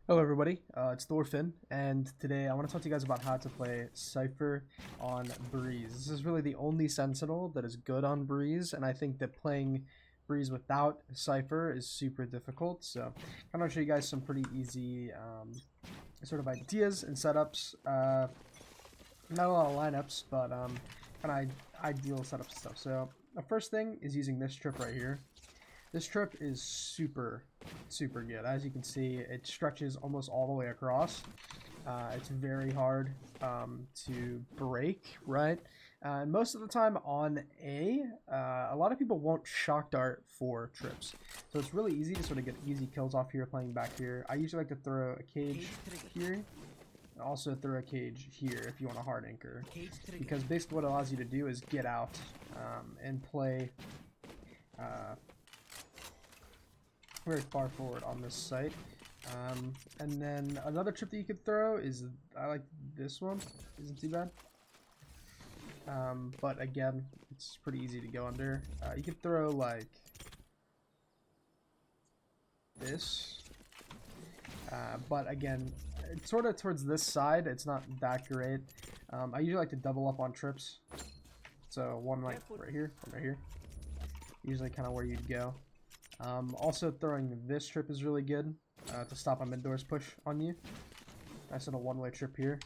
Hello everybody, it's Thorfinn, and today I want to talk to you guys about how to play Cypher on Breeze. This is really the only Sentinel that is good on Breeze, and I think that playing Breeze without Cypher is super difficult, so I'm going to show you guys some pretty easy sort of ideas and setups. Not a lot of lineups, but kind of ideal setup stuff. So the first thing is using this trip right here. This trip is super good. As you can see, it stretches almost all the way across. It's very hard to break, right? And most of the time on a lot of people won't shock dart for trips. So it's really easy to sort of get easy kills off here playing back here. I usually like to throw a cage here. And also throw a cage here if you want a hard anchor. Because basically what it allows you to do is get out and play very far forward on this site. And then another trip that you could throw is, I like this one, isn't too bad. But again, it's pretty easy to go under. You could throw like this, but again, it's sort of towards this side, it's not that great. I usually like to double up on trips. So one like right here, one right here. Usually kind of where you'd go. Also throwing this trip is really good to stop a mid-doors push on you. Nice little one-way trip here.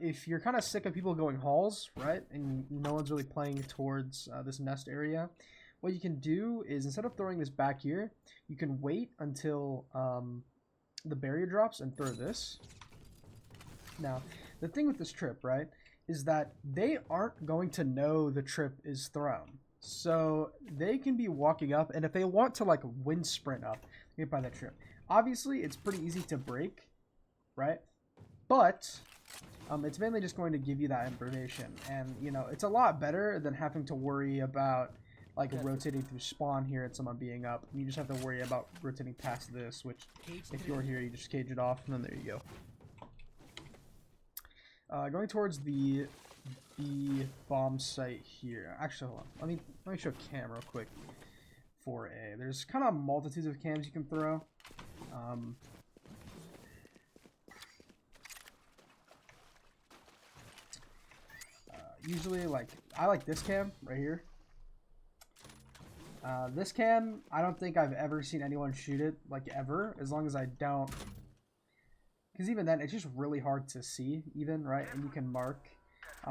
If you're kind of sick of people going halls, right, and no one's really playing towards this nest area, what you can do is instead of throwing this back here, you can wait until the barrier drops and throw this. Now, the thing with this trip, right, is that they aren't going to know the trip is thrown. So they can be walking up, and if they want to like wind sprint up, get by that trip. Obviously, it's pretty easy to break, right? But it's mainly just going to give you that information, and you know it's a lot better than having to worry about like rotating through spawn here and someone being up. You just have to worry about rotating past this, which if you're here, you just cage it off, and then there you go. Going towards the bomb site here. Actually, hold on. Let me show cam real quick for A. There's kind of multitudes of cams you can throw. Usually, like I like this cam right here. This cam, I don't think I've ever seen anyone shoot it like ever, as long as I don't. Because even then, it's just really hard to see, even, right? And you can mark.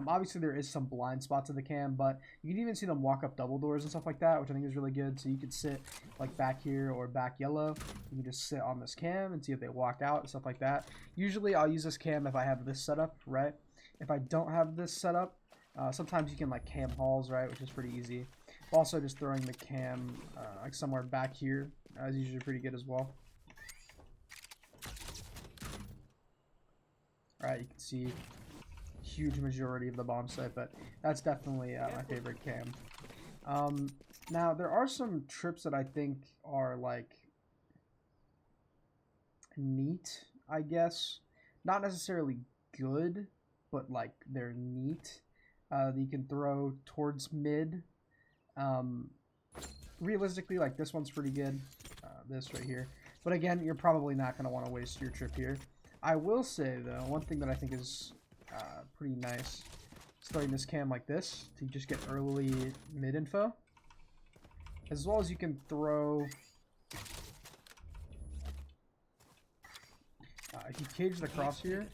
Obviously, there is some blind spots of the cam, but you can even see them walk up double doors and stuff like that, which I think is really good. So you could sit like back here or back yellow. You can just sit on this cam and see if they walk out and stuff like that. Usually, I'll use this cam if I have this setup, right? If I don't have this setup, sometimes you can like cam halls, right, which is pretty easy. Also, just throwing the cam like somewhere back here is usually pretty good as well. Alright, you can see huge majority of the bomb site, but that's definitely my favorite cam. Now, there are some trips that I think are like neat, I guess. Not necessarily good, but like they're neat. That you can throw towards mid. Realistically, like this one's pretty good. This right here. But again, you're probably not going to want to waste your trip here. I will say, though, one thing that I think is pretty nice is throwing this cam like this to just get early mid info. As well as you can throw... if you cage the cross here,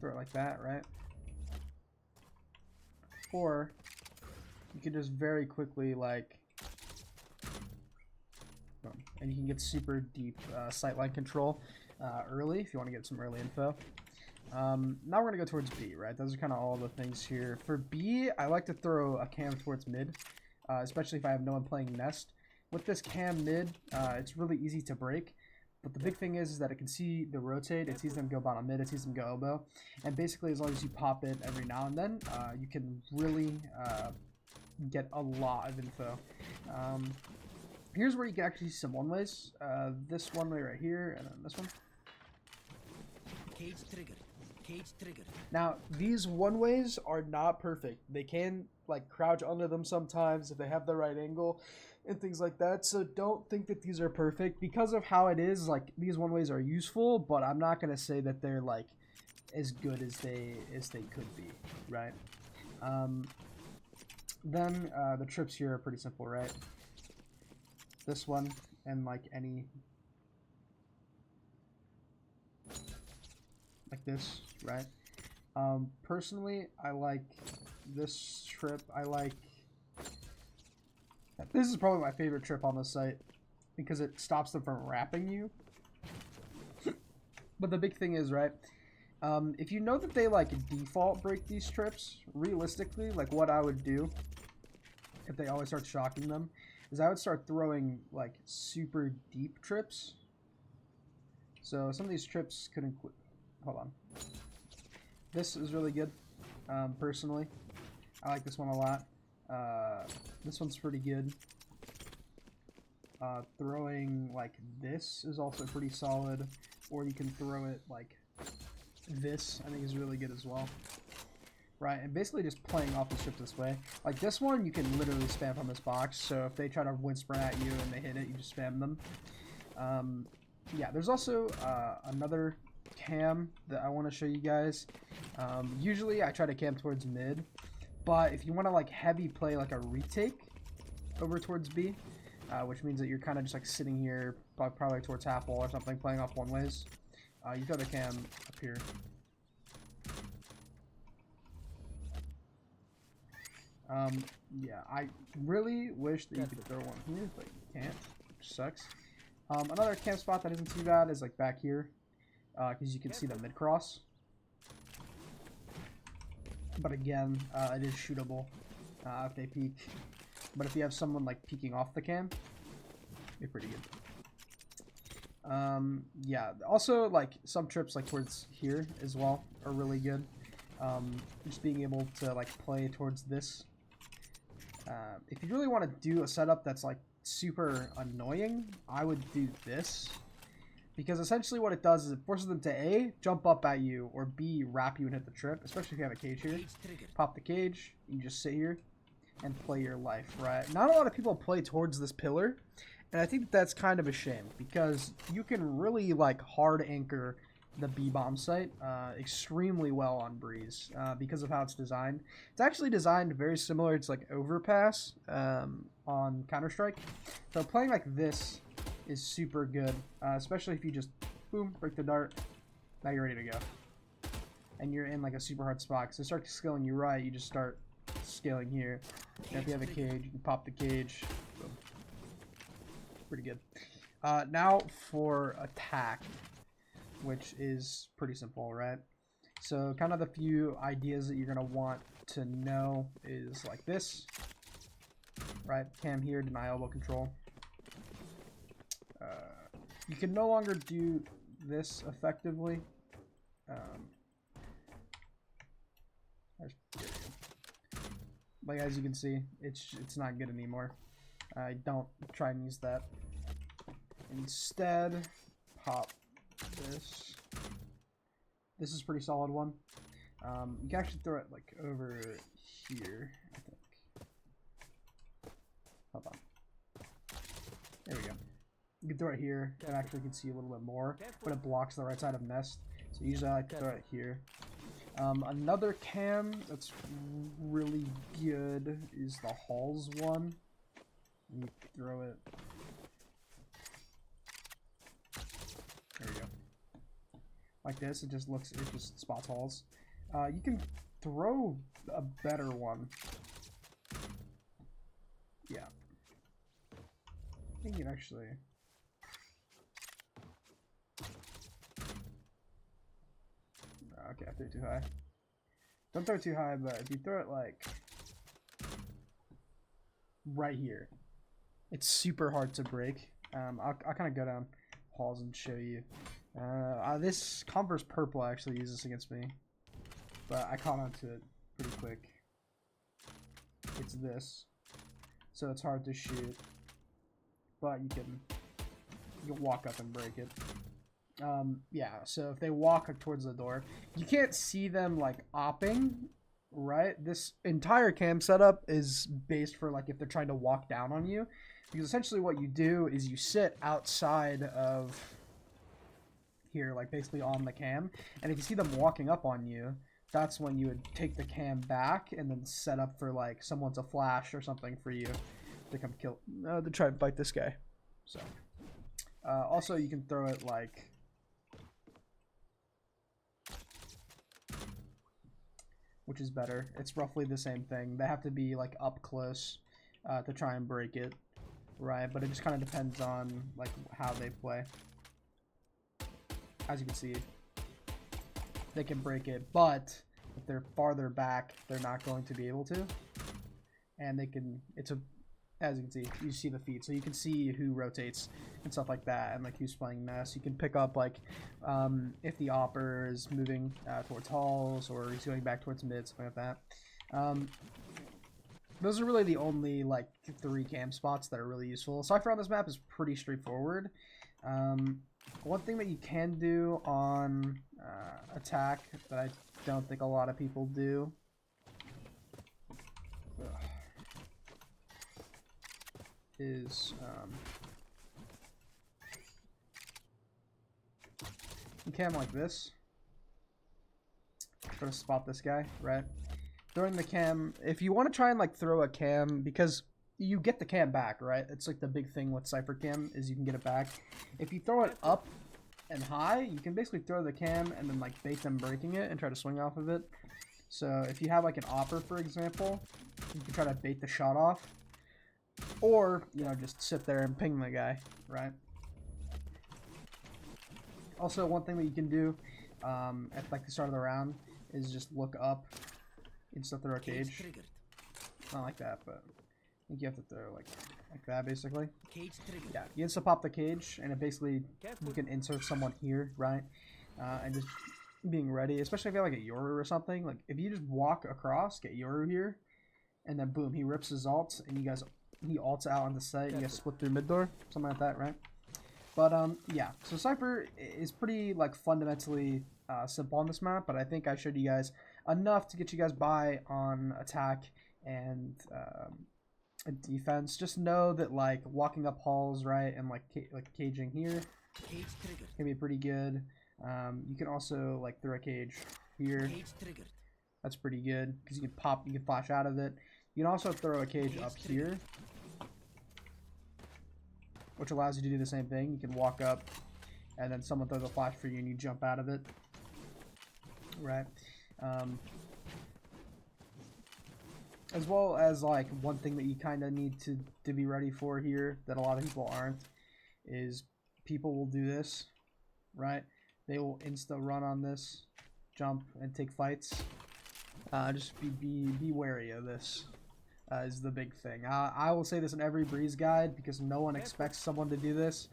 throw it like that, right? Or you can just very quickly, like... and you can get super deep sightline control early if you want to get some early info. Now we're going to go towards B, right? Those are kind of all the things here. For B, I like to throw a cam towards mid, especially if I have no one playing nest. With this cam mid, it's really easy to break. But the big thing is that it can see the rotate, it sees them go bottom mid, it sees them go elbow. And basically, as long as you pop it every now and then, you can really get a lot of info. Here's where you can actually see some one-ways. This one way right here, and then this one. Cage trigger. Cage trigger. Now, these one-ways are not perfect. They can, like, crouch under them sometimes if they have the right angle. and things like that. So don't think that these are perfect because of how it is. Like these one ways are useful, but I'm not gonna say that they're like as good as they could be, right? Then the trips here are pretty simple, right? This one and like any like this, right? Personally, I like this trip. This is probably my favorite trip on the site because it stops them from wrapping you. But the big thing is, right, if you know that they like default break these trips, realistically, like what I would do if they always start shocking them is I would start throwing like super deep trips. So some of these trips could include, hold on. This is really good, personally. I like this one a lot. This one's pretty good. Throwing like this is also pretty solid, or you can throw it like this. I think is really good as well. Right, and basically just playing off the ship this way. Like this one, you can literally spam from this box. So if they try to wind sprint at you and they hit it, you just spam them. Yeah, there's also another cam that I want to show you guys. Usually I try to cam towards mid, but if you want to like heavy play like a retake over towards B, which means that you're kind of just like sitting here, probably towards half wall or something, playing off one ways, you throw the cam up here. Yeah, I really wish that you could throw one here, but you can't, which sucks. Another camp spot that isn't too bad is like back here, because you can see the mid cross. But again, it is shootable if they peek. But if you have someone like peeking off the cam, you're pretty good. Yeah, also like some trips like towards here as well are really good. Just being able to like play towards this. If you really want to do a setup that's like super annoying, I would do this, because essentially what it does is it forces them to A, jump up at you, or B, wrap you and hit the trip, especially if you have a cage here. Pop the cage, you just sit here and play your life, right? Not a lot of people play towards this pillar, and I think that's kind of a shame, because you can really like hard anchor the B-bomb site extremely well on Breeze because of how it's designed. It's actually designed very similar to like Overpass on Counter-Strike. So playing like this is super good, especially if you just boom, break the dart, now you're ready to go. And you're in like a super hard spot. So start scaling you right, you just start scaling here. And if you have a cage, you can pop the cage. Boom. Pretty good. Now for attack, which is pretty simple, right? So kind of the few ideas that you're going to want to know is like this, right? Cam here, deny elbow control. You can no longer do this effectively. Like as you can see, it's not good anymore. Don't try and use that. Instead, pop this. This is a pretty solid one. You can actually throw it like over here, I think. Hold on. There we go. You can throw it here, and actually you can see a little bit more, but it blocks the right side of nest. So usually I like to throw it here. Another cam that's really good is the Halls one. You throw it. There we go. Like this, it just spots Halls. You can throw a better one. Yeah. I think you can actually. Okay, I threw it too high. Don't throw it too high, but if you throw it like right here, it's super hard to break. I'll kind of go down Halls and show you. This Converse Purple actually uses this against me, but I caught onto it pretty quick. It's this, so it's hard to shoot, but you can walk up and break it. Yeah, so if they walk towards the door, you can't see them like opping right? This entire cam setup is based for like if they're trying to walk down on you, because essentially what you do is you sit outside of here, like basically on the cam, and if you see them walking up on you, that's when you would take the cam back and then set up for like someone to flash or something for you to come kill, to try and fight this guy. So also you can throw it like which is better. It's roughly the same thing. They have to be like up close to try and break it, right? But it just kind of depends on like how they play. As you can see, they can break it, but if they're farther back, they're not going to be able to. And they can, as you can see, you see the feed, so you can see who rotates and stuff like that, and like who's playing mess. You can pick up like if the opper is moving towards halls or he's going back towards mid, something like that. Those are really the only like 3 cam spots that are really useful. Cypher on this map is pretty straightforward. One thing that you can do on attack that I don't think a lot of people do. Is you can like this. Try to spot this guy, right? Throwing the cam. If you want to try and like throw a cam, because you get the cam back, right? It's like the big thing with Cypher cam is you can get it back. If you throw it up and high, you can basically throw the cam and then like bait them breaking it and try to swing off of it. So if you have like an opper, for example, you can try to bait the shot off. Or, you know, just sit there and ping the guy, right? Also, one thing that you can do at like the start of the round is just look up instead of throw a cage. Not like that, but I think you have to throw like that basically. Yeah, you insta pop the cage, and it basically you can insert someone here, right? And just being ready, especially if you have like a Yoru or something. Like if you just walk across, get Yoru here, and then boom, he rips his ult, and he ults out on the site, and you guys split through mid door, something like that, right? But yeah, so Cypher is pretty like fundamentally simple on this map, but I think I showed you guys enough to get you guys by on attack and defense. Just know that like walking up halls, right, and like caging here can be pretty good. You can also like throw a cage here. That's pretty good because you can flash out of it. You can also throw a cage up here, which allows you to do the same thing. You can walk up, and then someone throws a flash for you, and you jump out of it. Right. As well as like one thing that you kind of need to be ready for here that a lot of people aren't is people will do this, right? They will insta run on this, jump and take fights. Just be wary of this. Is the big thing. I will say this in every Breeze guide because no one expects someone to do this,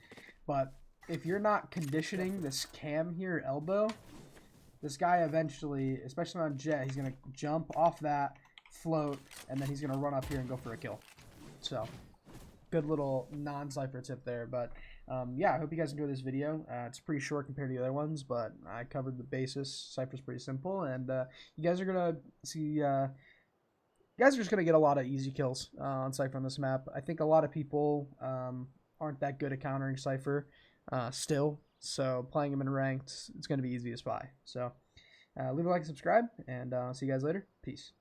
but if you're not conditioning this cam here elbow, this guy eventually, especially on Jet, he's gonna jump off that, float, and then he's gonna run up here and go for a kill. So good little non-Cypher tip there. But yeah, I hope you guys enjoyed this video. It's pretty short compared to the other ones, but I covered the basis. Cypher's pretty simple, and you guys are gonna see. You guys are just going to get a lot of easy kills on Cypher on this map. I think a lot of people aren't that good at countering Cypher still, so playing him in ranked, it's going to be easy to spy. So leave a like and subscribe, and see you guys later. Peace.